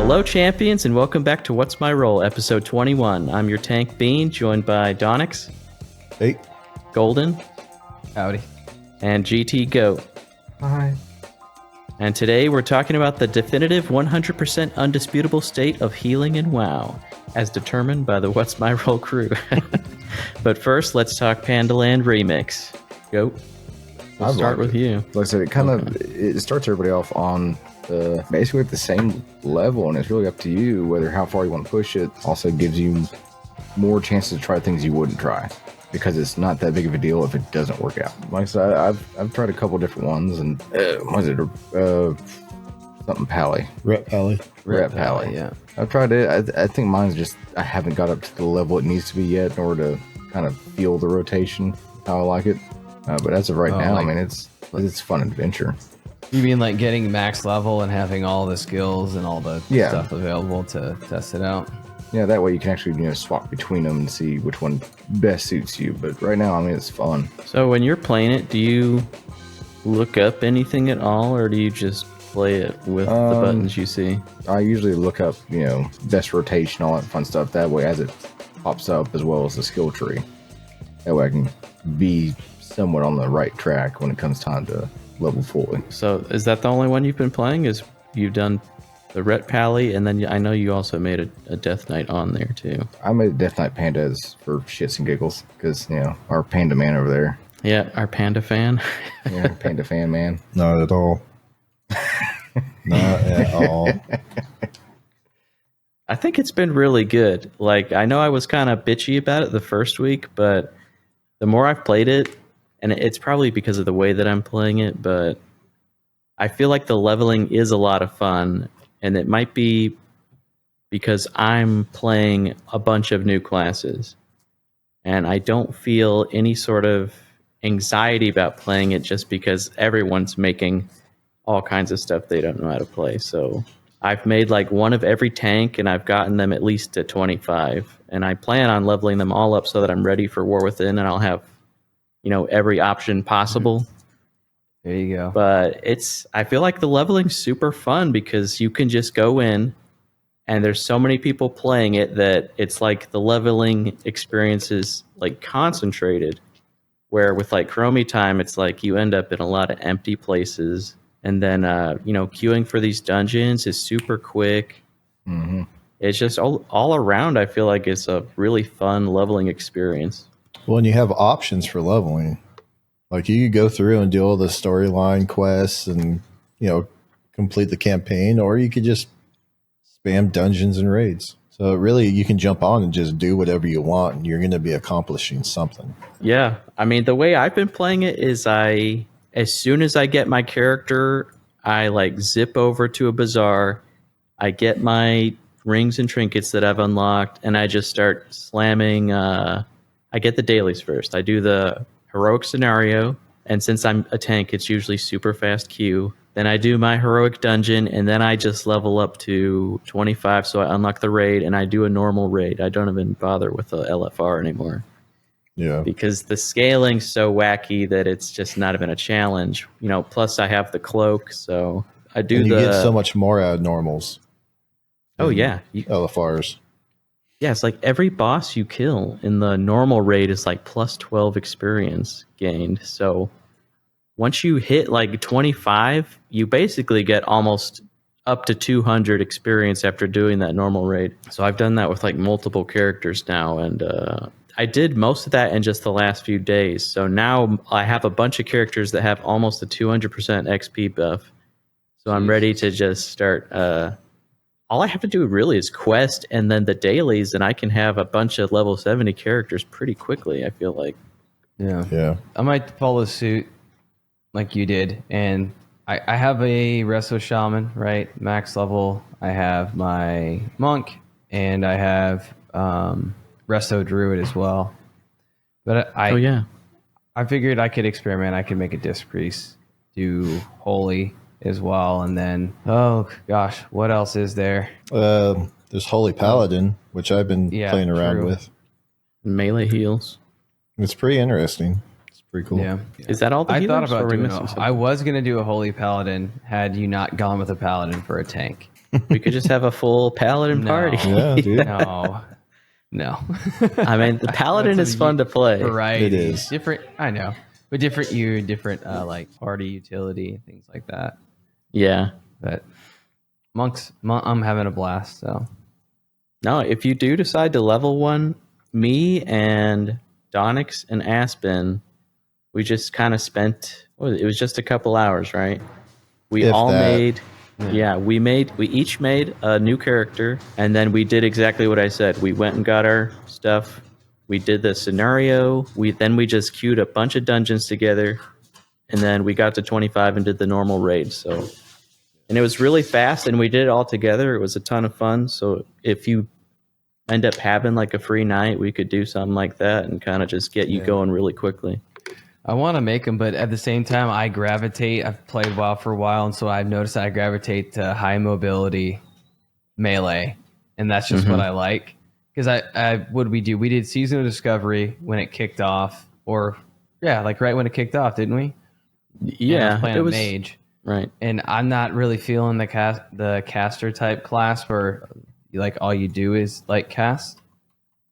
Hello, champions, and welcome back to What's My Role, episode 21. I'm your tank Bean, joined by Donnix. Hey. Golden. Howdy. And GT Goat. Hi. And today we're talking about the definitive 100% undisputable state of healing in WoW, as determined by the What's My Role crew. But first, let's talk Pandaland Remix. Goat, we'll start with you. Like I said, it starts everybody off on basically at the same level, and it's really up to you whether how far you want to push it. Also gives you more chances to try things you wouldn't try, because it's not that big of a deal if it doesn't work out. Like I said, I've tried a couple different ones, and what is it? Something Pally. Rep Pally. Rep Pally. Yeah. I've tried it. I think mine's just I haven't got up to the level it needs to be yet in order to kind of feel the rotation how I like it. But as of right now, I mean, it's fun adventure. You mean like getting max level and having all the skills and all the stuff available to test it out? Yeah, that way you can actually swap between them and see which one best suits you. But right now, I mean, it's fun. So when you're playing it, do you look up anything at all, or do you just play it with the buttons you see? I usually look up, best rotation, all that fun stuff. That way, as it pops up, as well as the skill tree. That way I can be somewhat on the right track when it comes time to level fully. So is that the only one you've been playing? Is you've done the Ret Pally, and then I know you also made a Death Knight on there too. I made Death Knight Pandas for shits and giggles, because, our Panda man over there. Yeah, our Panda fan. Yeah, Panda fan man. Not at all. Not at all. I think it's been really good. Like, I know I was kind of bitchy about it the first week, but the more I've played it, and it's probably because of the way that I'm playing it, but I feel like the leveling is a lot of fun, and it might be because I'm playing a bunch of new classes, and I don't feel any sort of anxiety about playing it just because everyone's making all kinds of stuff they don't know how to play. So I've made like one of every tank, and I've gotten them at least to 25, and I plan on leveling them all up so that I'm ready for War Within, and I'll have every option possible. There you go. But I feel like the leveling's super fun because you can just go in and there's so many people playing it that it's like the leveling experience is like concentrated, where with like Chromie time, it's like you end up in a lot of empty places. And then, queuing for these dungeons is super quick. Mm-hmm. It's just all around, I feel like it's a really fun leveling experience. Well, and you have options for leveling. Like, you could go through and do all the storyline quests and, complete the campaign, or you could just spam dungeons and raids. So really, you can jump on and just do whatever you want, and you're going to be accomplishing something. Yeah. I mean, the way I've been playing it is as soon as I get my character, I like zip over to a bazaar, I get my rings and trinkets that I've unlocked, and I just start slamming. I get the dailies first. I do the heroic scenario, and since I'm a tank, it's usually super fast queue. Then I do my heroic dungeon, and then I just level up to 25, so I unlock the raid, and I do a normal raid. I don't even bother with the LFR anymore. Yeah. Because the scaling's so wacky that it's just not even a challenge. Plus I have the cloak, so I do and you get so much more out of normals. Oh, yeah. LFRs. Yeah, it's like every boss you kill in the normal raid is like plus 12 experience gained. So once you hit like 25, you basically get almost up to 200 experience after doing that normal raid. So I've done that with like multiple characters now, and I did most of that in just the last few days. So now I have a bunch of characters that have almost a 200% XP buff. So I'm ready to just start. All I have to do really is quest and then the dailies, and I can have a bunch of level 70 characters pretty quickly, I feel like. Yeah. I might follow suit like you did. And I have a Resto Shaman, right? Max level. I have my Monk, and I have Resto Druid as well. But I figured I could experiment. I could make a Disc Priest, do Holy as well, and then what else is there? There's Holy Paladin, which I've been playing around with. Melee heals. It's pretty interesting. It's pretty cool. Yeah. Is that all the healers? I thought about doing I was going to do a Holy Paladin had you not gone with a Paladin for a tank. We could just have a full paladin party. Yeah, dude. No. I mean, the paladin is fun to play. Variety. It is. Different, I know. But different like party utility, things like that. Yeah. But I'm having a blast, so. No, if you do decide to level one, me and Donnix and Aspen, we just kind of spent, it was just a couple hours, right? We If all that. made, we each made a new character, and then we did exactly what I said. We went and got our stuff. We did the scenario. We just queued a bunch of dungeons together, and then we got to 25 and did the normal raid. So, and it was really fast, and we did it all together. It was a ton of fun. So if you end up having like a free night, we could do something like that and kind of just get you going really quickly. I want to make them, but at the same time, I've played WoW for a while, and so I've noticed I gravitate to high mobility melee, and that's just what I like. Because what did we do? We did Season of Discovery when it kicked off, like right when it kicked off, didn't we? Yeah, playing a mage, right? And I'm not really feeling the caster type class where like all you do is like cast,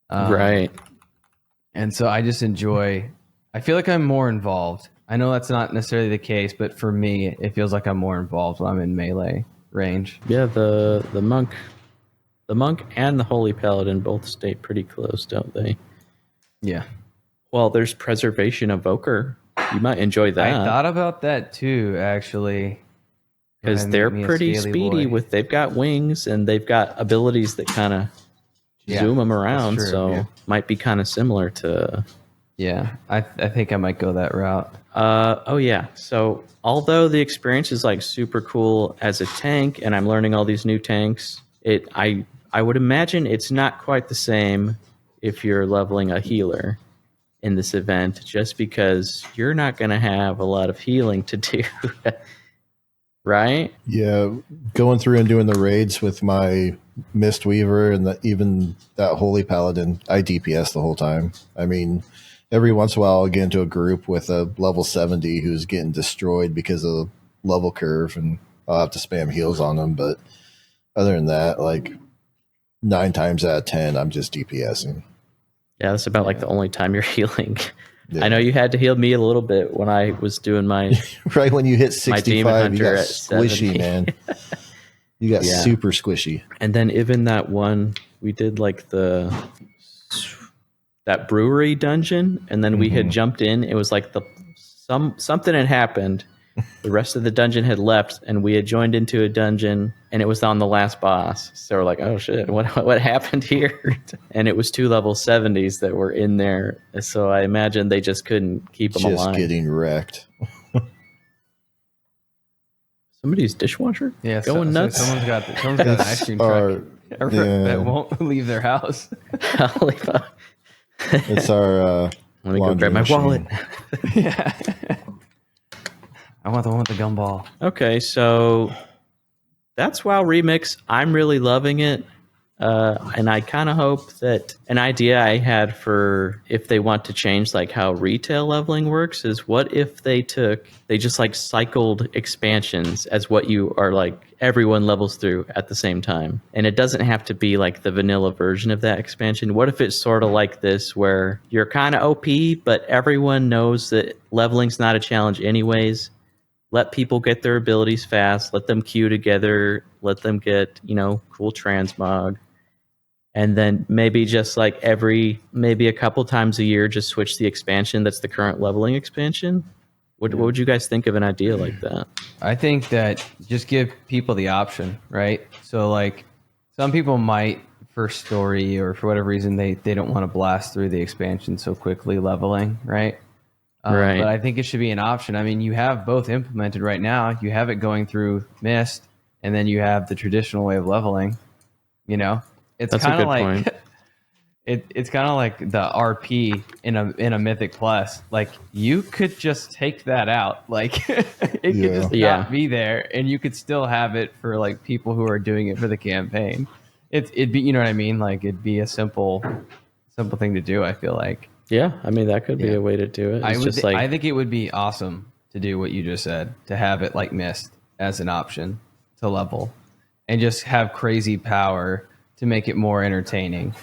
right? And so I just enjoy. I feel like I'm more involved. I know that's not necessarily the case, but for me, it feels like I'm more involved when I'm in melee range. Yeah, the monk and the holy paladin both stay pretty close, don't they? Yeah. Well, there's preservation evoker. You might enjoy that. I thought about that too, actually, because they're pretty speedy. They've got wings and they've got abilities that kind of zoom them around. True, so might be kind of similar to. Yeah, I think I might go that route. Oh yeah. So although the experience is like super cool as a tank, and I'm learning all these new tanks, I would imagine it's not quite the same if you're leveling a healer in this event, just because you're not going to have a lot of healing to do, right? Yeah, going through and doing the raids with my Mist Weaver and even that Holy Paladin, I DPS the whole time. I mean, every once in a while I'll get into a group with a level 70 who's getting destroyed because of the level curve, and I'll have to spam heals on them. But other than that, like 9 times out of 10, I'm just DPSing. Yeah, that's about like the only time you're healing. Yeah. I know you had to heal me a little bit when I was doing my right when you hit 65, you got at squishy, 70. man. You got super squishy. And then even that one, we did like that brewery dungeon, and then we had jumped in. It was like something had happened. The rest of the dungeon had left, and we had joined into a dungeon, and it was on the last boss. So we're like, oh shit, what happened here? And it was 2 level 70s that were in there. So I imagine they just couldn't keep them alive. Just getting wrecked. Somebody's dishwasher? Yeah, going nuts. Someone's got an ice cream truck that won't leave their house. Holy fuck. It's our let me go grab my wallet. Yeah. I want the one with the gumball. Okay, so that's WoW Remix. I'm really loving it. And I kind of hope that an idea I had for if they want to change like how retail leveling works is, what if they just like cycled expansions as what you are like everyone levels through at the same time. And it doesn't have to be like the vanilla version of that expansion. What if it's sort of like this where you're kind of OP, but everyone knows that leveling's not a challenge anyways. Let people get their abilities fast. Let them queue together. Let them get, cool transmog. And then maybe just like maybe a couple times a year, just switch the expansion that's the current leveling expansion. What would you guys think of an idea like that? I think that just give people the option, right? So like some people might, for story or for whatever reason, they don't want to blast through the expansion so quickly leveling, right? Right. But I think it should be an option. I mean, you have both implemented right now. You have it going through Mist, and then you have the traditional way of leveling. It's kind of like it's kind of like the RP in a Mythic Plus. Like you could just take that out. Like it could just not be there, and you could still have it for like people who are doing it for the campaign. It'd be, you know what I mean? Like it'd be a simple thing to do. I feel like. Yeah, I mean that could be a way to do it. I think it would be awesome to do what you just said, to have it like Mist as an option to level. and just have crazy power to make it more entertaining.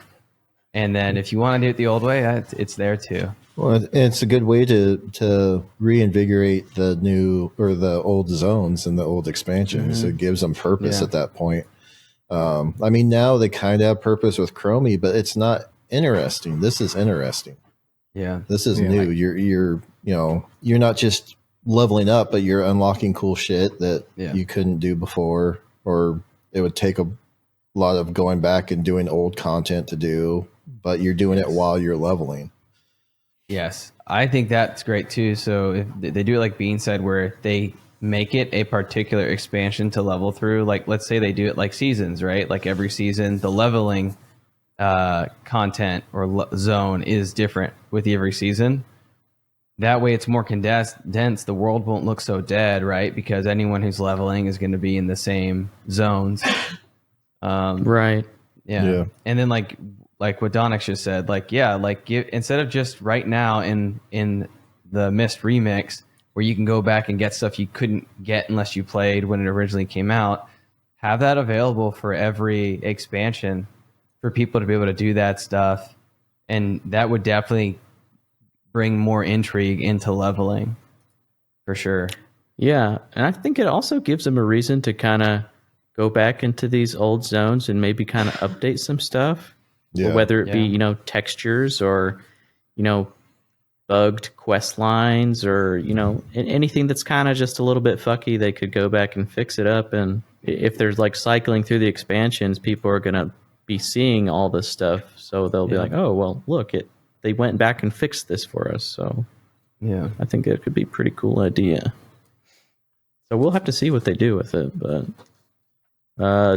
And then if you want to do it the old way, it's there too. Well, it's a good way to reinvigorate the new or the old zones and the old expansions. It gives them purpose at that point. I mean, now they kind of have purpose with Chromie, but it's not interesting. This is interesting. Yeah, this is new. You're not just leveling up, but you're unlocking cool shit that you couldn't do before, or it would take a lot of going back and doing old content to do, but you're doing it while you're leveling. Yes, I think that's great too. So if they do it like Bean said, where they make it a particular expansion to level through, like let's say they do it like seasons, right? Like every season, the leveling content or zone is different with every season. That way it's more dense. The world won't look so dead, right? Because anyone who's leveling is going to be in the same zones. Right. Yeah. And then like what Donnix just said, instead of just right now in the Mist remix, where you can go back and get stuff you couldn't get unless you played when it originally came out, have that available for every expansion for people to be able to do that stuff. And that would definitely bring more intrigue into leveling for sure. Yeah. And I think it also gives them a reason to kind of go back into these old zones and maybe kind of update some stuff. Yeah. Whether it be, textures or, bugged quest lines or, anything that's kind of just a little bit fucky, they could go back and fix it up. And if there's like cycling through the expansions, people are going to be seeing all this stuff. So they'll be like, oh, well, look, they went back and fixed this for us. So yeah, I think it could be a pretty cool idea. So we'll have to see what they do with it. But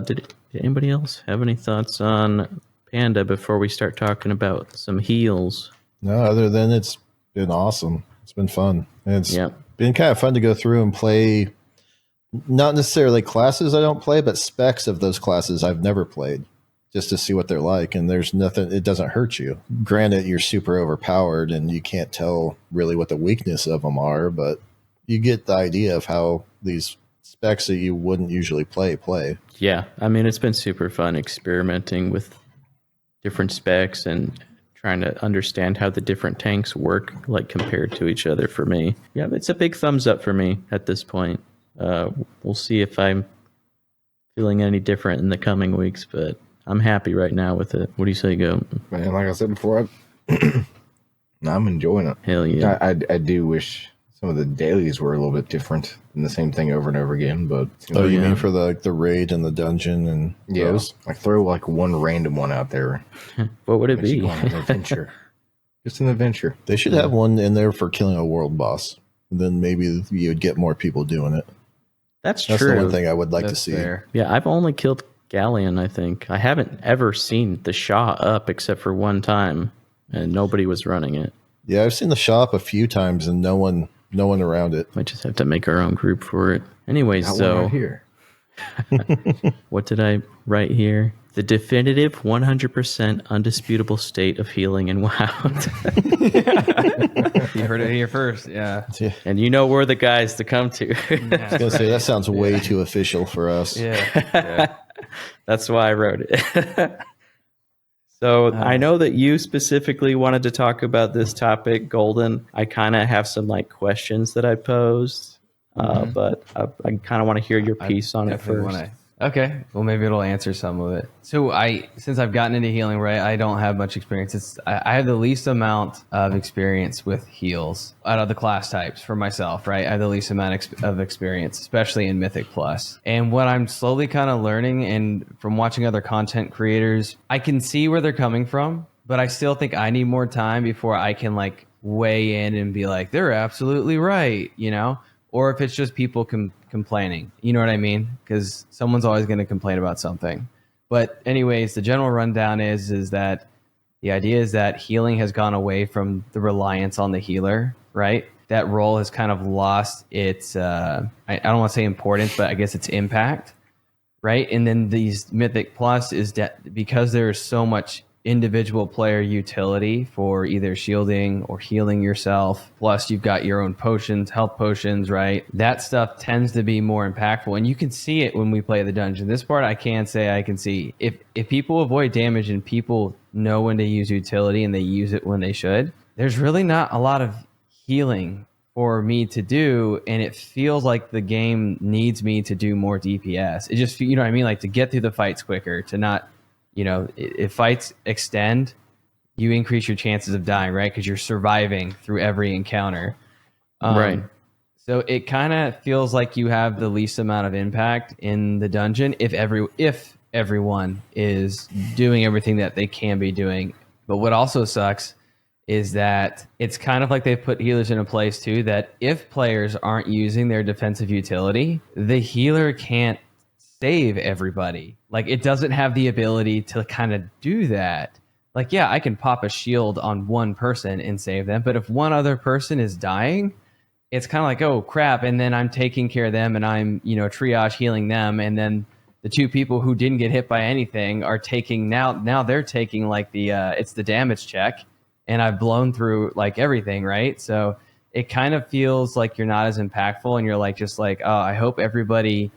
did anybody else have any thoughts on Panda before we start talking about some heals? No, other than it's been awesome. It's been fun. And it's been kind of fun to go through and play, not necessarily classes I don't play, but specs of those classes I've never played, just to see what they're like. And there's nothing, it doesn't hurt you. Granted, you're super overpowered and you can't tell really what the weakness of them are, but you get the idea of how these specs that you wouldn't usually play. Yeah, I mean, it's been super fun experimenting with different specs and trying to understand how the different tanks work, like compared to each other for me. Yeah, it's a big thumbs up for me at this point. We'll see if I'm feeling any different in the coming weeks, but I'm happy right now with it. What do you say, Go? Man, like I said before, I'm enjoying it. Hell yeah. I do wish some of the dailies were a little bit different than the same thing over and over again, but you mean for the raid and the dungeon and those? Like throw like one random one out there. What would it be? An adventure. Just an adventure. They should have one in there for killing a world boss. And then maybe you would get more people doing it. That's true. That's the one thing I would like to see. Fair. Yeah, I've only killed Galleon, I think. I haven't ever seen the Shah up except for one time, and nobody was running it. Yeah, I've seen the shop a few times and no one around it. Might just have to make our own group for it. Anyways, so right here. What did I write here? The definitive 100% undisputable state of healing in WoW. You heard it here first, yeah. And you know we're the guys to come to. I was going to say, that sounds way too official for us. Yeah. That's why I wrote it. So I know that you specifically wanted to talk about this topic, Golden. I kind of have some questions that I posed, but I kind of want to hear your piece on it first. Okay, well maybe it'll answer some of it. So since I've gotten into healing, right, I don't have much experience. I have the least amount of experience with heals out of the class types for myself, right? I have the least amount of experience, especially in Mythic Plus. And what I'm slowly kind of learning, and from watching other content creators, I can see where they're coming from, but I still think I need more time before I can weigh in and be like, they're absolutely right, Or if it's just people complaining, you know what I mean? Because someone's always going to complain about something. But anyways, the general rundown is that the idea is that healing has gone away from the reliance on the healer, right? That role has kind of lost its, I don't want to say importance, but I guess its impact, right? And then these Mythic Plus is that because there is so much individual player utility for either shielding or healing yourself. Plus, you've got your own potions, health potions, right? That stuff tends to be more impactful, and you can see it when we play the dungeon. This part I can say I can see. If people avoid damage and people know when to use utility and they use it when they should, there's really not a lot of healing for me to do, and it feels like the game needs me to do more DPS. It just, you know what I mean? Like to get through the fights quicker, to not, you know, if fights extend, you increase your chances of dying, right? Because you're surviving through every encounter. Right. So it kind of feels like you have the least amount of impact in the dungeon if everyone is doing everything that they can be doing. But what also sucks is that it's kind of like they've put healers in a place too, that if players aren't using their defensive utility, the healer can't save everybody. Like it doesn't have the ability to kind of do that. Like, yeah, I can pop a shield on one person and save them, but if one other person is dying, it's kind of like, oh crap, and then I'm taking care of them and I'm, you know, triage healing them, and then the two people who didn't get hit by anything are taking now they're taking like the it's the damage check, and I've blown through like everything, right? So it kind of feels like you're not as impactful, and you're like just like, oh, I hope everybody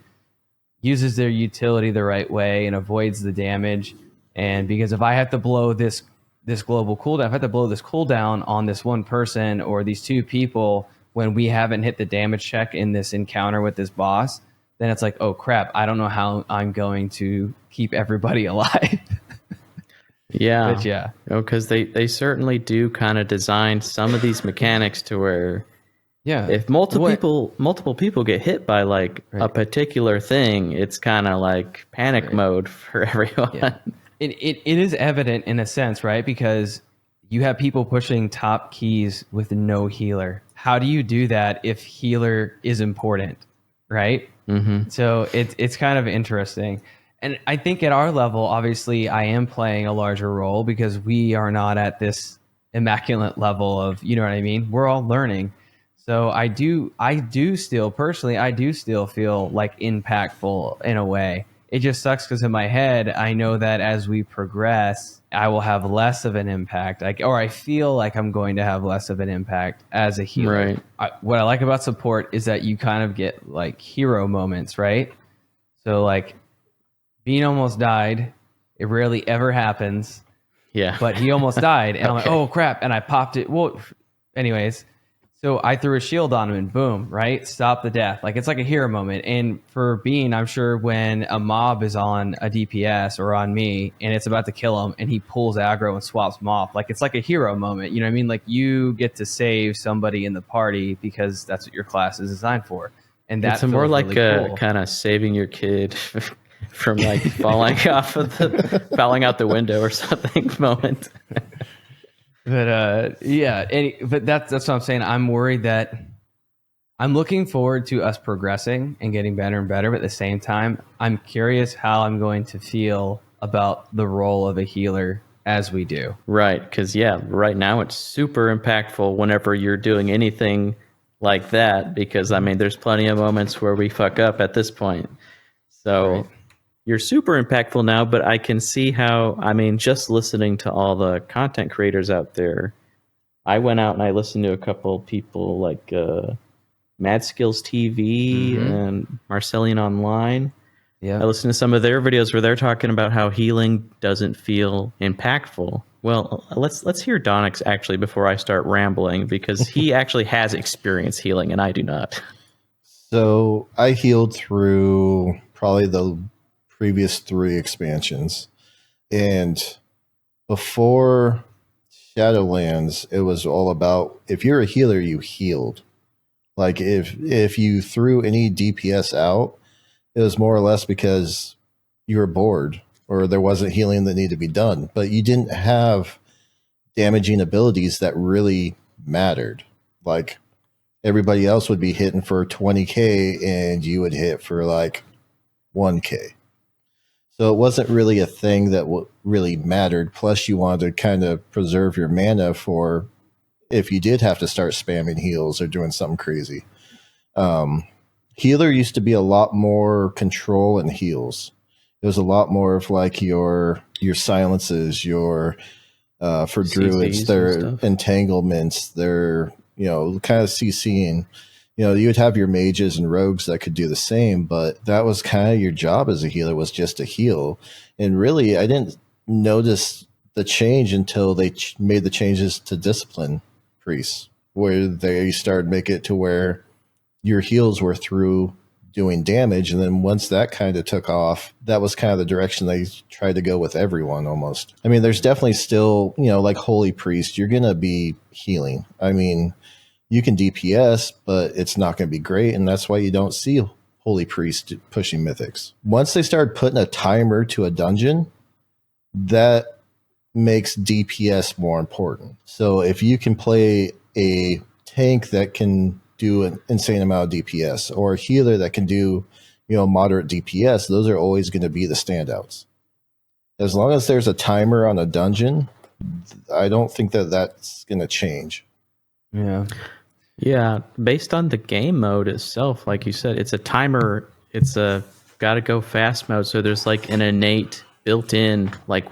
uses their utility the right way and avoids the damage. And because if I have to blow this global cooldown, if I have to blow this cooldown on this one person or these two people when we haven't hit the damage check in this encounter with this boss, then it's like, oh crap, I don't know how I'm going to keep everybody alive. Yeah. But yeah. Because they certainly do kind of design some of these mechanics to where if multiple people get hit by like a particular thing, it's kind of like panic mode for everyone. Yeah. It is evident in a sense, right? Because you have people pushing top keys with no healer. How do you do that if healer is important, right? Mm-hmm. So it's kind of interesting. And I think at our level, obviously, I am playing a larger role because we are not at this immaculate level of, you know what I mean? We're all learning. So I do still feel like impactful in a way. It just sucks because in my head, I know that as we progress, I will have less of an impact. Or I feel like I'm going to have less of an impact as a healer. Right. What I like about support is that you kind of get like hero moments, right? So like Bean almost died. It rarely ever happens. Yeah. But he almost died. And I'm like, oh crap. And I popped it. Well, anyways. So I threw a shield on him and boom, right? Stop the death. Like it's like a hero moment. And for Bean, I'm sure when a mob is on a DPS or on me and it's about to kill him and he pulls aggro and swaps him off, like it's like a hero moment. You know what I mean? Like you get to save somebody in the party because that's what your class is designed for. And that's more like really cool. Kind of saving your kid from like falling out the window or something moment. But but that's what I'm saying. I'm worried that I'm looking forward to us progressing and getting better and better. But at the same time, I'm curious how I'm going to feel about the role of a healer as we do. Right. Because, right now it's super impactful whenever you're doing anything like that. Because, I mean, there's plenty of moments where we fuck up at this point. So... Right. You're super impactful now, but I can see how, I mean, just listening to all the content creators out there, I went out and I listened to a couple people like Mad Skills TV and Marcellian Online. Yeah. I listened to some of their videos where they're talking about how healing doesn't feel impactful. Well, let's hear Donnix actually before I start rambling, because he actually has experience healing and I do not. So I healed through probably the previous 3 expansions, and before Shadowlands it was all about, if you're a healer, you healed. Like if you threw any DPS out, it was more or less because you were bored or there wasn't healing that needed to be done, but you didn't have damaging abilities that really mattered. Like everybody else would be hitting for 20k and you would hit for like 1k. So it wasn't really a thing that really mattered. Plus, you wanted to kind of preserve your mana for if you did have to start spamming heals or doing something crazy. Healer used to be a lot more control and heals. It was a lot more of like your silences, your for druids, CCs their and stuff. entanglements, their kind of CCing. You would have your mages and rogues that could do the same, but that was kind of your job as a healer, was just to heal. And really, I didn't notice the change until they made the changes to discipline priests, where they started making it to where your heals were through doing damage. And then once that kind of took off, that was kind of the direction they tried to go with everyone almost. I mean, there's definitely still, like Holy Priest, you're going to be healing. I mean, you can DPS, but it's not going to be great. And that's why you don't see Holy Priest pushing Mythics. Once they started putting a timer to a dungeon, that makes DPS more important. So if you can play a tank that can do an insane amount of DPS, or a healer that can do, moderate DPS, those are always going to be the standouts. As long as there's a timer on a dungeon, I don't think that that's going to change. Yeah. Yeah, based on the game mode itself, like you said, it's a timer. It's a gotta go fast mode. So there's like an innate built-in, like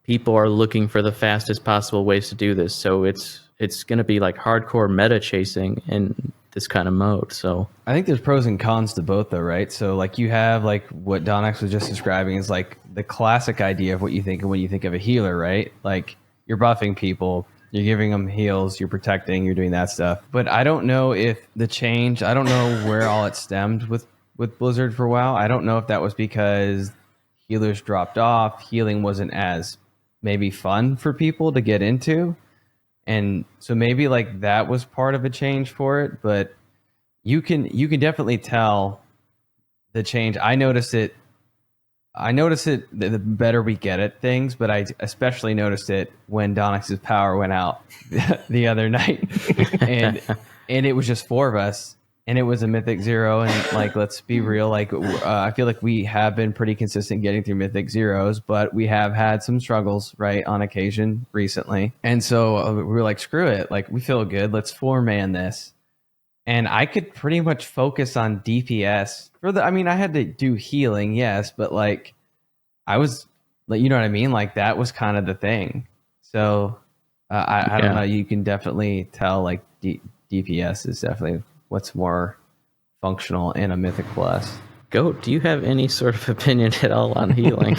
people are looking for the fastest possible ways to do this. So it's going to be like hardcore meta chasing in this kind of mode. So I think there's pros and cons to both, though, right? So like you have like what Donnix was just describing is like the classic idea of what you think of when you think of a healer, right? Like you're buffing people. You're giving them heals, you're protecting, you're doing that stuff. But I don't know if the change, I don't know where all it stemmed with Blizzard for WoW. I don't know if that was because healers dropped off, healing wasn't as maybe fun for people to get into. And so maybe like that was part of a change for it, but you can definitely tell the change. I notice it the better we get at things, but I especially noticed it when Donnix's power went out the other night, and it was just 4 of us, and it was a Mythic 0, and like let's be real, like I feel like we have been pretty consistent getting through Mythic 0s, but we have had some struggles, right, on occasion recently, and so we were like, screw it, like we feel good, let's 4-man this. And I could pretty much focus on DPS I had to do healing, yes, but like I was, like, you know what I mean? Like that was kind of the thing. So I don't know. You can definitely tell like DPS is definitely what's more functional in a Mythic Plus. Goat, do you have any sort of opinion at all on healing?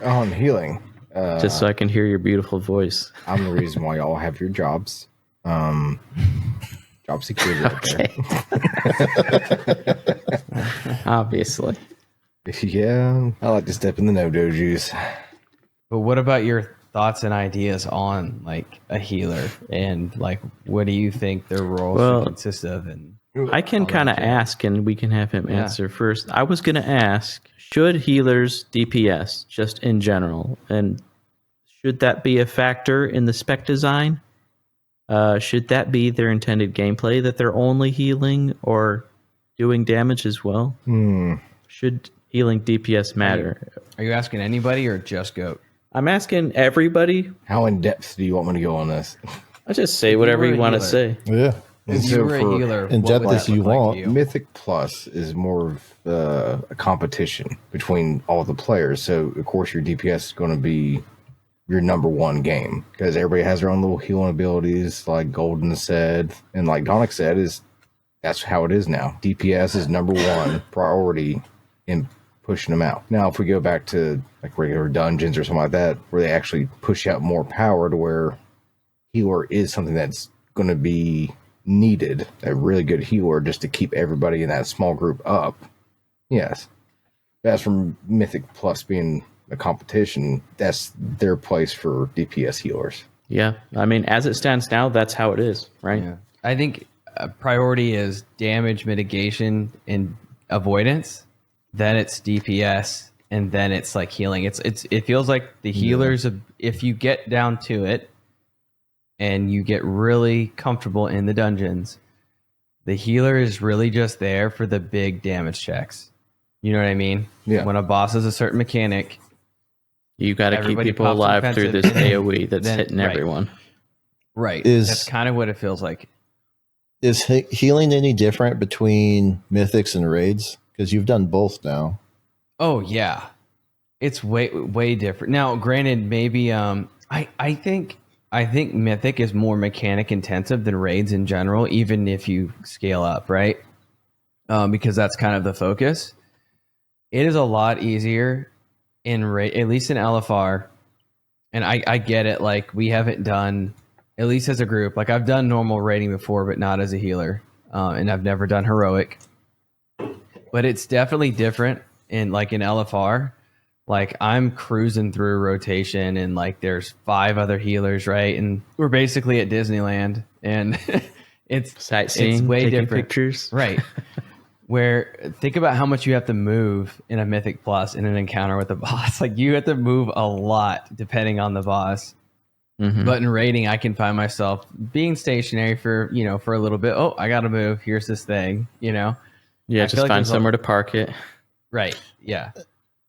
On healing, just so I can hear your beautiful voice. I'm the reason why y'all have your jobs. Job security. Okay. Obviously. Yeah, I like to step in the no-do juice. But what about your thoughts and ideas on like a healer, and like what do you think their role should consist of? And I can kind of ask, and we can have him answer first. I was going to ask, should healers DPS just in general, and should that be a factor in the spec design? Should that be their intended gameplay, that they're only healing or doing damage as well? Should healing DPS matter? Are you asking anybody or just Goat? I'm asking everybody. How in depth do you want me to go on this? I just say whatever you want to say. Yeah. If you were a healer, in depth as you want. Mythic Plus is more of a competition between all the players. So, of course, your DPS is going to be your number one game, because everybody has their own little healing abilities, like Golden said, and like Donnix said, that's how it is now. DPS is number one priority in pushing them out. Now, if we go back to like regular dungeons or something like that, where they actually push out more power to where healer is something that's going to be needed, a really good healer just to keep everybody in that small group up. Yes. As from Mythic Plus being a competition, that's their place for DPS healers. Yeah. I mean, as it stands now, that's how it is, right? Yeah. I think priority is damage mitigation and avoidance. Then it's DPS, and then it's like healing. It feels like the healers, if you get down to it and you get really comfortable in the dungeons, the healer is really just there for the big damage checks. You know what I mean? Yeah. When a boss has a certain mechanic, you got to keep people alive through this AoE that's hitting everyone. Right. That's kind of what it feels like. Is healing any different between Mythics and Raids? Because you've done both now. Oh, yeah. It's way different. Now, granted, maybe I think Mythic is more mechanic intensive than raids in general, even if you scale up, right? Because that's kind of the focus. It is a lot easier in raid, at least in LFR. And I get it. Like, we haven't done, at least as a group, like I've done normal raiding before, but not as a healer, and I've never done heroic. But it's definitely different in LFR. Like, I'm cruising through rotation and like there's 5 other healers, right? And we're basically at Disneyland, and it's Sightseeing, way taking different. pictures. Right. Where think about how much you have to move in a Mythic Plus in an encounter with a boss. Like, you have to move a lot depending on the boss. Mm-hmm. But in raiding, I can find myself being stationary for a little bit. Oh, I gotta move. Here's this thing. Yeah, I just feel like find there's somewhere to park it. Right. Yeah.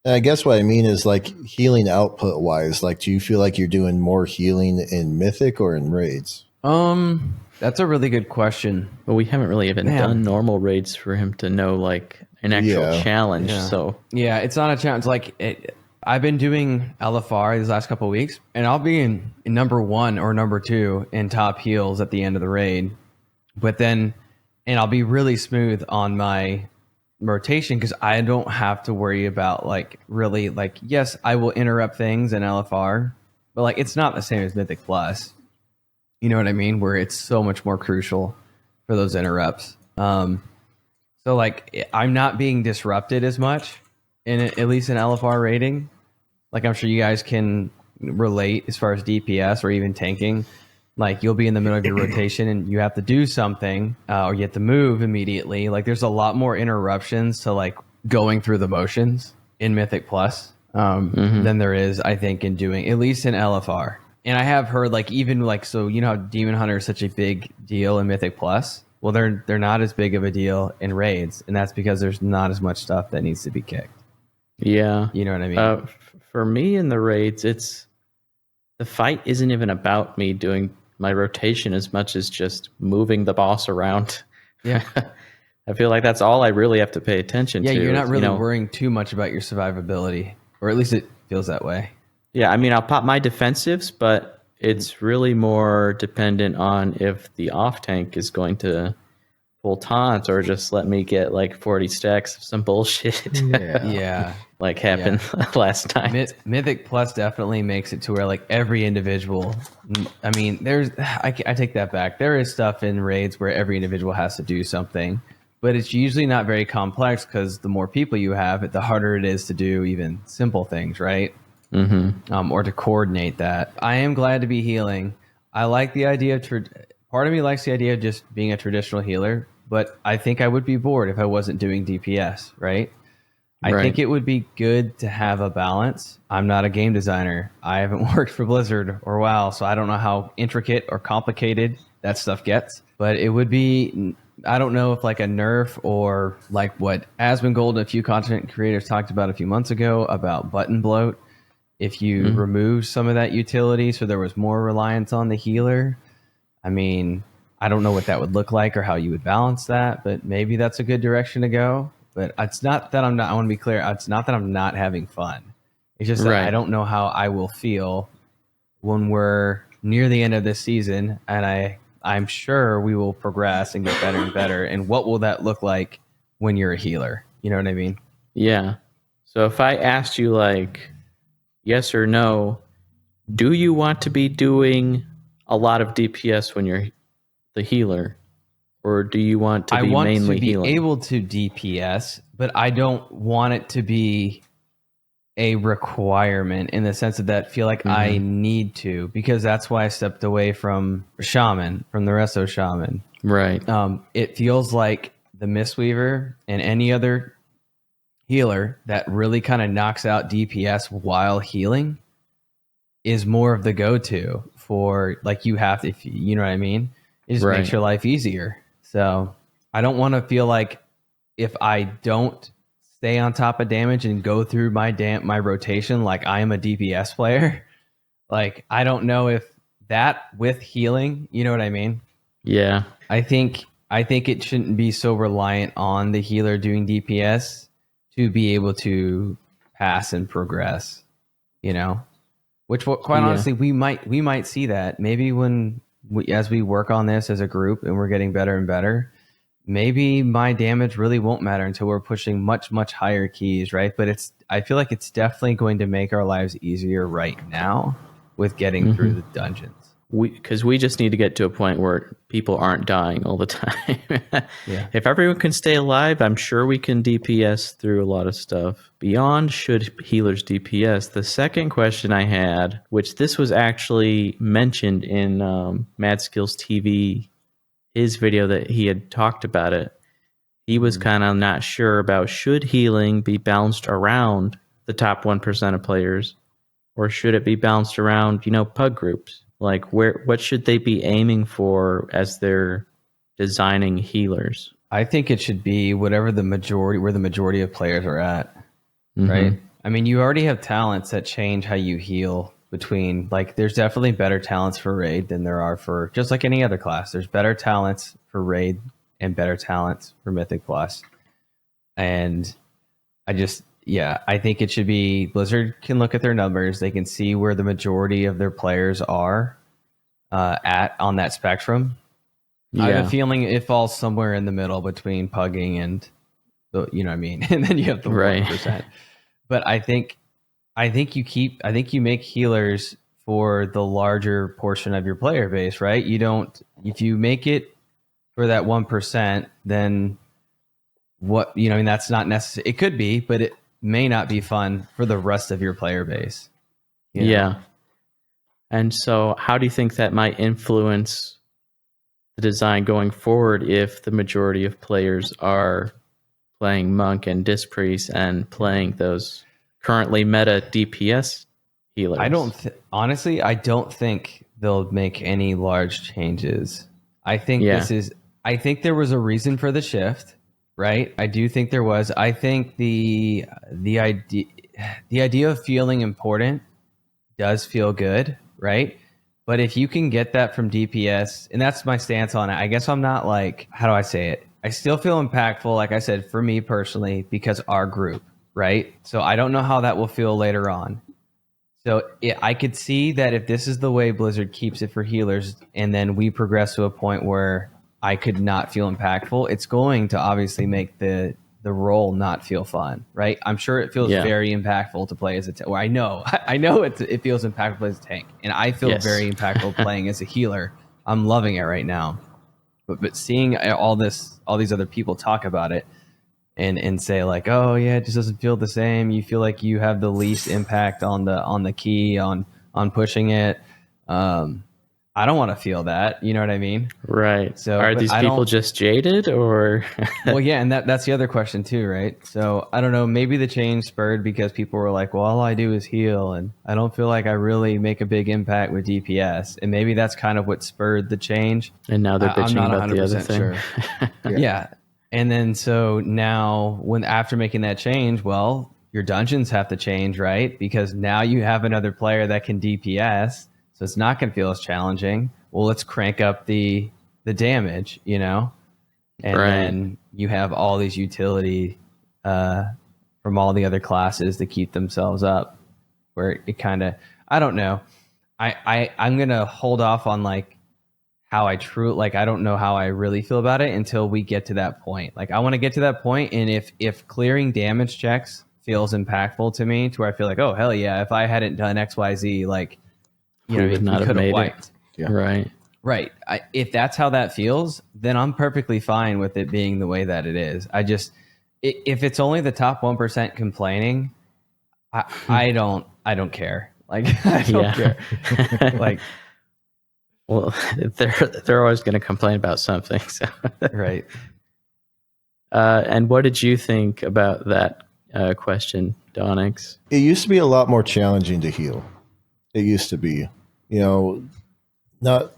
And I guess what I mean is like healing output wise, like do you feel like you're doing more healing in Mythic or in raids? That's a really good question. But we haven't really even Man. done normal raids for him to know like an actual Yeah. challenge. Yeah. So Yeah, it's not a challenge. I've been doing LFR these last couple of weeks, and I'll be in number 1 or number 2 in top heals at the end of the raid. But then, and I'll be really smooth on my rotation because I don't have to worry about yes, I will interrupt things in LFR, but like it's not the same as Mythic Plus. You know what I mean? Where it's so much more crucial for those interrupts. So like I'm not being disrupted as much at least in LFR rating. Like, I'm sure you guys can relate as far as DPS or even tanking. Like, you'll be in the middle of your rotation and you have to do something or you have to move immediately. Like, there's a lot more interruptions to like going through the motions in Mythic Plus than there is, I think, in doing, at least in LFR. And I have heard like even like, so you know how Demon Hunter is such a big deal in Mythic Plus? Well, they're not as big of a deal in raids, and that's because there's not as much stuff that needs to be kicked. yeah, You know what I mean? for me in the raids, the fight isn't even about me doing my rotation as much as just moving the boss around. Yeah. I feel like that's all I really have to pay attention Yeah, to. you're not really worrying too much about your survivability, or at least it feels that way. Yeah, I mean, I'll pop my defensives, but it's really more dependent on if the off tank is going to pull taunt or just let me get like 40 stacks of some bullshit. Yeah. Like happened last time. Mythic Plus definitely makes it to where like every individual, I mean, I take that back. There is stuff in raids where every individual has to do something, but it's usually not very complex because the more people you have, the harder it is to do even simple things, right? Or to coordinate that. I am glad to be healing. I like the idea of part of me likes the idea of just being a traditional healer, but I think I would be bored if I wasn't doing DPS, right? I think it would be good to have a balance. I'm not a game designer. I haven't worked for Blizzard or WoW, so I don't know how intricate or complicated that stuff gets. But it would be, I don't know if like a nerf or like what Asmongold and a few content creators talked about a few months ago about button bloat. If you remove some of that utility so there was more reliance on the healer, I mean, I don't know what that would look like or how you would balance that, but maybe that's a good direction to go. But it's not that I want to be clear, it's not that I'm not having fun. It's just that I don't know how I will feel when we're near the end of this season, and I'm sure we will progress and get better and better. And what will that look like when you're a healer? You know what I mean? Yeah. So if I asked you like, yes or no, do you want to be doing a lot of DPS when you're the healer? Or do you want to be mainly healing? I want to be able to DPS, but I don't want it to be a requirement in the sense of that feel like I need to, because that's why I stepped away from Shaman, from the Resto Shaman. Right. It feels like the Mistweaver and any other healer that really kind of knocks out DPS while healing is more of the go-to for like you have to, if you know what I mean? It just makes your life easier. So I don't want to feel like if I don't stay on top of damage and go through my rotation like I am a DPS player, like I don't know if that with healing, you know what I mean? Yeah. I think it shouldn't be so reliant on the healer doing DPS to be able to pass and progress, you know, which quite honestly, we might see that maybe as we work on this as a group and we're getting better and better, maybe my damage really won't matter until we're pushing much, much higher keys. Right. But I feel like it's definitely going to make our lives easier right now with getting through the dungeons. Because we just need to get to a point where people aren't dying all the time. Yeah. If everyone can stay alive, I'm sure we can DPS through a lot of stuff. Beyond should healers DPS, the second question I had, which this was actually mentioned in Mad Skills TV, his video that he had talked about it. He was kind of not sure about should healing be balanced around the top 1% of players, or should it be balanced around, pug groups? Like what should they be aiming for as they're designing healers? I think it should be where the majority of players are at, right? I mean, you already have talents that change how you heal between, like, there's definitely better talents for raid than there are for just like any other class. There's better talents for raid and better talents for Mythic Plus. And I think it should be, Blizzard can look at their numbers. They can see where the majority of their players are at on that spectrum. Yeah. I have a feeling it falls somewhere in the middle between pugging and you know what I mean? And then you have the 1%. But I think you make healers for the larger portion of your player base, right? If you make it for that 1%, then that's not necessary. It could be, but it may not be fun for the rest of your player base. Yeah. And so how do you think that might influence the design going forward if the majority of players are playing Monk and Disc Priest and playing those currently meta DPS healers? Honestly, I don't think they'll make any large changes. I think I think there was a reason for the shift. Right, I do think there was. I think the idea of feeling important does feel good, right? But if you can get that from DPS, and that's my stance on it. I guess I'm not like, how do I say it? I still feel impactful, like I said, for me personally, because our group, right? So I don't know how that will feel later on. So I could see that if this is the way Blizzard keeps it for healers, and then we progress to a point where I could not feel impactful, it's going to obviously make the role not feel fun, right? I'm sure it feels very impactful to play as a tank. Well, I know it feels impactful as a tank, and I feel very impactful playing as a healer. I'm loving it right now, but seeing all these other people talk about it and say like, oh yeah, it just doesn't feel the same. You feel like you have the least impact on the key on pushing it. I don't want to feel that. You know what I mean? Right. So are these people just jaded or? Well, yeah. And that's the other question too, right? So I don't know, maybe the change spurred because people were like, well, all I do is heal and I don't feel like I really make a big impact with DPS. And maybe that's kind of what spurred the change. And now they're bitching about the other thing. Sure. Yeah. And then so now after making that change, well, your dungeons have to change, right? Because now you have another player that can DPS. So it's not going to feel as challenging. Well, let's crank up the damage, and then you have all these utility from all the other classes to keep themselves up. Where it kind of, I don't know. I'm going to hold off on like how I don't know how I really feel about it until we get to that point. Like I want to get to that point, and if clearing damage checks feels impactful to me, to where I feel like, oh hell yeah, if I hadn't done XYZ, like. We would not have made it. Yeah. Right. If that's how that feels, then I'm perfectly fine with it being the way that it is. If it's only the top 1% complaining, I don't care. Like I don't care. Like, well, they're always going to complain about something. So right. And what did you think about that question, Donnix? It used to be a lot more challenging to heal. It used to be, not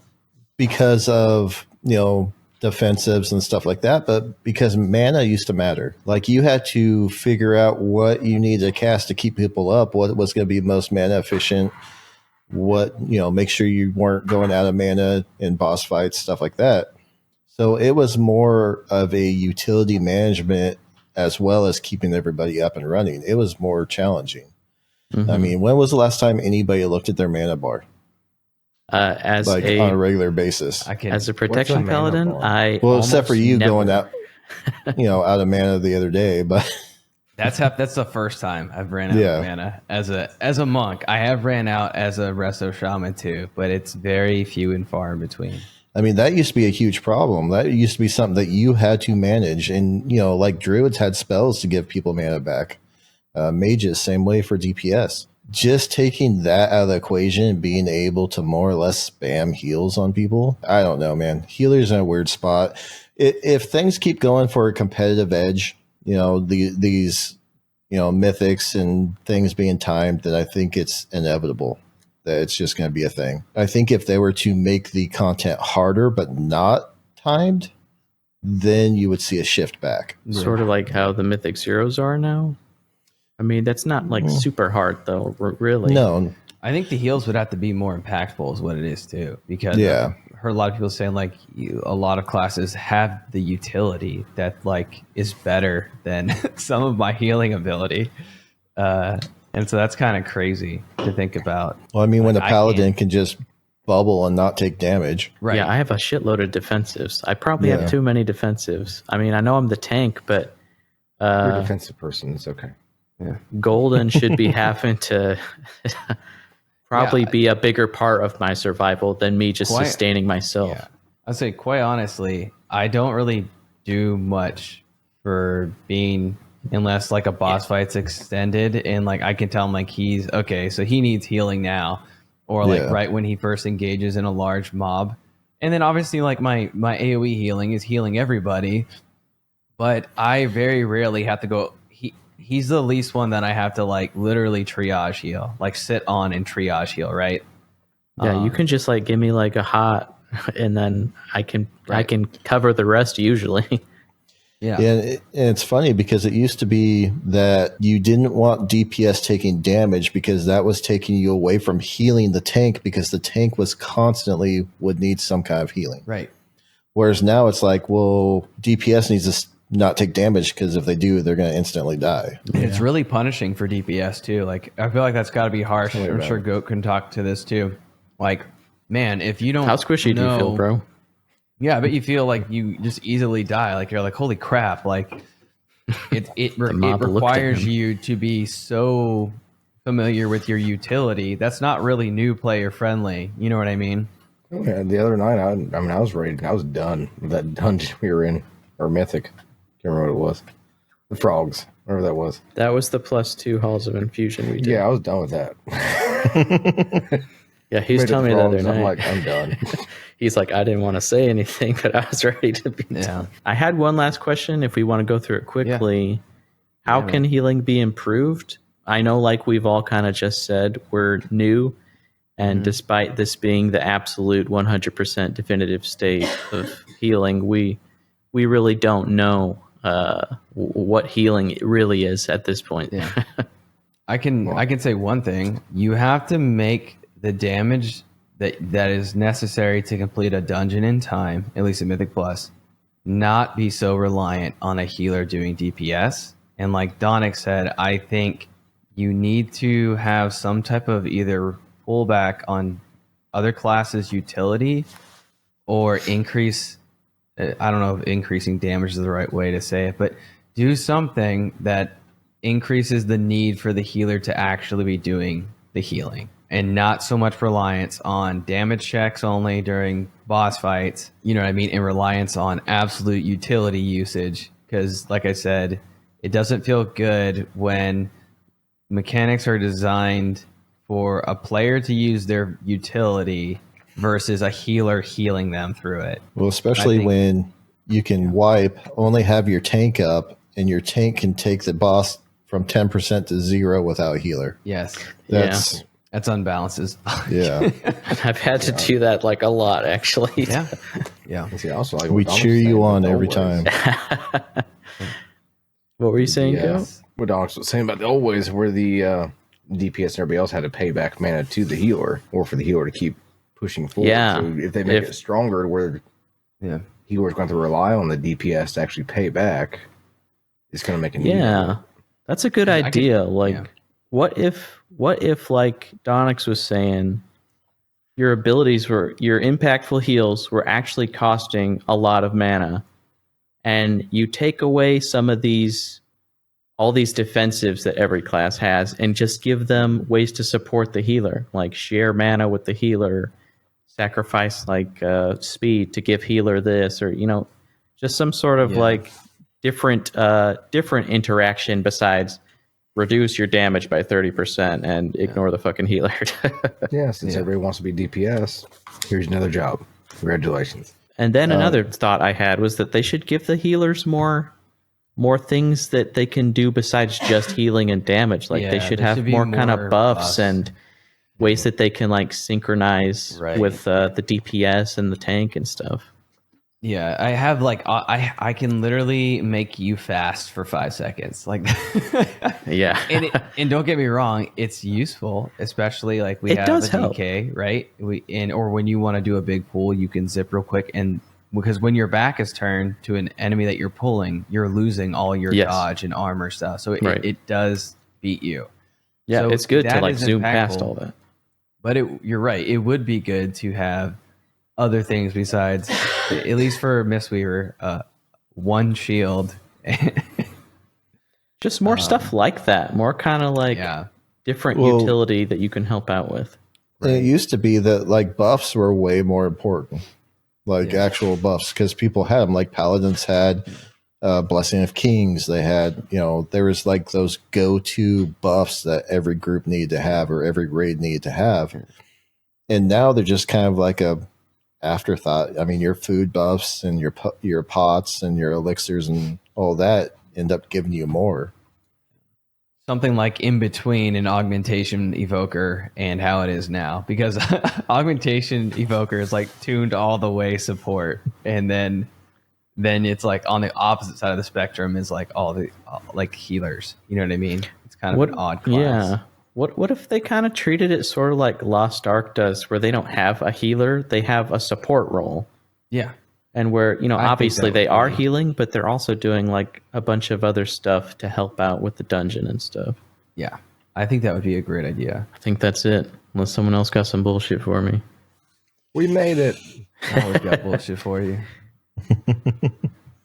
because of, defensives and stuff like that, but because mana used to matter. Like you had to figure out what you need to cast to keep people up, what was going to be most mana efficient, make sure you weren't going out of mana in boss fights, stuff like that. So it was more of a utility management as well as keeping everybody up and running. It was more challenging. Mhm. I mean, when was the last time anybody looked at their mana bar As on a regular basis? as a protection mana paladin, bar? I Except for almost you never- going out, out of mana the other day, but That's the first time I've ran out Yeah. of mana as a monk. I have ran out as a resto shaman too, but it's very few and far in between. I mean, that used to be a huge problem. That used to be something that you had to manage. And, like druids had spells to give people mana back. Mages, same way for DPS. Just taking that out of the equation and being able to more or less spam heals on people. I don't know, man. Healers in a weird spot. If things keep going for a competitive edge, these mythics and things being timed, then I think it's inevitable that it's just going to be a thing. I think if they were to make the content harder but not timed, then you would see a shift back. Sort of like how the Mythic Zeros are now. I mean, that's not like super hard though, really. No, I think the heals would have to be more impactful is what it is too, because Yeah. I've heard a lot of people saying like a lot of classes have the utility that like is better than some of my healing ability. And so that's kind of crazy to think about. well, I mean, when a I paladin can just bubble and not take damage. Right. Yeah, I have a shitload of defensives. I probably Yeah. have too many defensives. I mean, I know I'm the tank, but You're a defensive person. It's okay. Golden should be having to probably Yeah. be a bigger part of my survival than me just Quite- sustaining myself. Yeah. I'd say quite honestly, I don't really do much for being unless like a boss fight's extended and like I can tell him like he's okay, so he needs healing now. Or like Yeah. right when he first engages in a large mob. And then obviously like my AoE healing is healing everybody. But I very rarely have to go he's the least one that I have to like literally triage heal. Like sit on and triage heal, right? Yeah, you can just like give me like a hot, and then I can cover the rest usually. Yeah. And it's funny because it used to be that you didn't want DPS taking damage because that was taking you away from healing the tank because the tank was constantly would need some kind of healing. Right. Whereas now it's like, well, DPS needs to not take damage because if they do, they're going to instantly die. And it's really punishing for DPS too. Like I feel like that's got to be harsh. I'm bad. sure Goat can talk to this too. Like, man, if you don't, How squishy do you feel, know- bro? Yeah, I bet you feel like you just easily die. Like you're like, holy crap! Like it mob looked at requires him. you to be so familiar with your utility. That's not really new player friendly. You know what I mean? Yeah, the other night, I was ready. I was done with that dungeon we were in, or Mythic. Can't remember what it was. The frogs, whatever that was. That was the +2 Halls of Infusion we did. Yeah, I was done with that. Yeah, he's Made it telling me the other frogs, night. I'm like, I'm done. He's like, I didn't want to say anything, but I was ready to be Yeah. done. I had one last question. If we want to go through it quickly, how can healing be improved? I know, like we've all kind of just said, we're new, and despite this being the absolute 100% definitive state of healing, we really don't know what healing really is at this point. Yeah. I can say one thing. You have to make the damage that is necessary to complete a dungeon in time, at least in Mythic Plus, not be so reliant on a healer doing DPS. And like Donnix said, I think you need to have some type of either pullback on other classes' utility or increase. I don't know if increasing damage is the right way to say it, but do something that increases the need for the healer to actually be doing the healing and not so much reliance on damage checks only during boss fights, you know what I mean? And reliance on absolute utility usage. Because like I said, it doesn't feel good when mechanics are designed for a player to use their utility versus a healer healing them through it. Well, especially when you can wipe, only have your tank up, and your tank can take the boss from 10% to 0 without a healer. Yes. That's That's unbalanced as fuck. yeah. I've had to do that like a lot, actually. Yeah. Yeah. See, I also like We what Dom cheer was you saying on about every the old ways. time. What were you saying, Yeah. Joe? What Donnix was saying about the old ways where the DPS and everybody else had to pay back mana to the healer or for the healer to keep pushing forward. Yeah. So if they make it stronger where Yeah. healer's going to rely on the DPS to actually pay back, it's going to make a Yeah, that's a good idea. What if like Donnix was saying, your impactful heals were actually costing a lot of mana, and you take away all these defensives that every class has and just give them ways to support the healer, like share mana with the healer, sacrifice like speed to give healer this, or just some sort of like different interaction besides reduce your damage by 30% and ignore the fucking healer. Since everybody wants to be DPS, here's another job. Congratulations. And then another thought I had was that they should give the healers more things that they can do besides just healing and damage. Like they should have more kind of buffs and ways that they can like synchronize with the DPS and the tank and stuff. Yeah, I have like I can literally make you fast for 5 seconds, like yeah. And don't get me wrong, it's useful, especially like we have a DK, right? Or when you want to do a big pull, you can zip real quick, and because when your back is turned to an enemy that you're pulling, you're losing all your dodge and armor stuff, so it does beat you. Yeah, so it's good to like zoom past all that. But you're right, it would be good to have other things besides, at least for Mistweaver, one shield. Just more stuff like that. More kind of like different utility that you can help out with. Right? It used to be that like buffs were way more important, like actual buffs, because people had them. Like Paladins had Blessing of Kings. They had, there was like those go-to buffs that every group needed to have or every raid needed to have. And now they're just kind of like a afterthought. I mean, your food buffs and your pots and your elixirs and all that end up giving you more. Something like in between an augmentation evoker and how it is now, because augmentation evoker is like tuned all the way support, and then it's like on the opposite side of the spectrum is like all the like healers. You know what I mean? It's kind of an odd class. Yeah. What if they kind of treated it sort of like Lost Ark does, where they don't have a healer, they have a support role? Yeah. And where, obviously they are healing, but they're also doing like a bunch of other stuff to help out with the dungeon and stuff. Yeah. I think that would be a great idea. I think that's it. Unless someone else got some bullshit for me. We made it. I always got bullshit for you.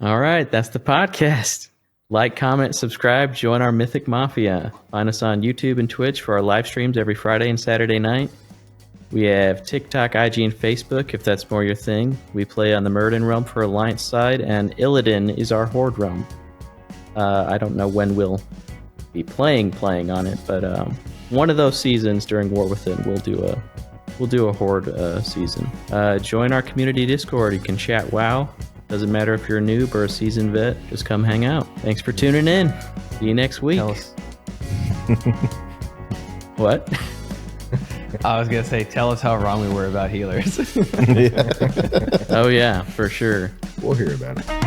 All right. That's the podcast. Like, comment, subscribe, join our Mythic Mafia. Find us on YouTube and Twitch for our live streams every Friday and Saturday night. We have TikTok, IG, and Facebook, if that's more your thing. We play on the Murden realm for Alliance side, and Illidan is our Horde realm. I don't know when we'll be playing on it, but one of those seasons during War Within, we'll do a Horde season. Join our community Discord. You can chat WoW. Doesn't matter if you're a noob or a seasoned vet, just come hang out. Thanks for tuning in. See you next week. What? I was going to say, tell us how wrong we were about healers. Oh, yeah, for sure. We'll hear about it.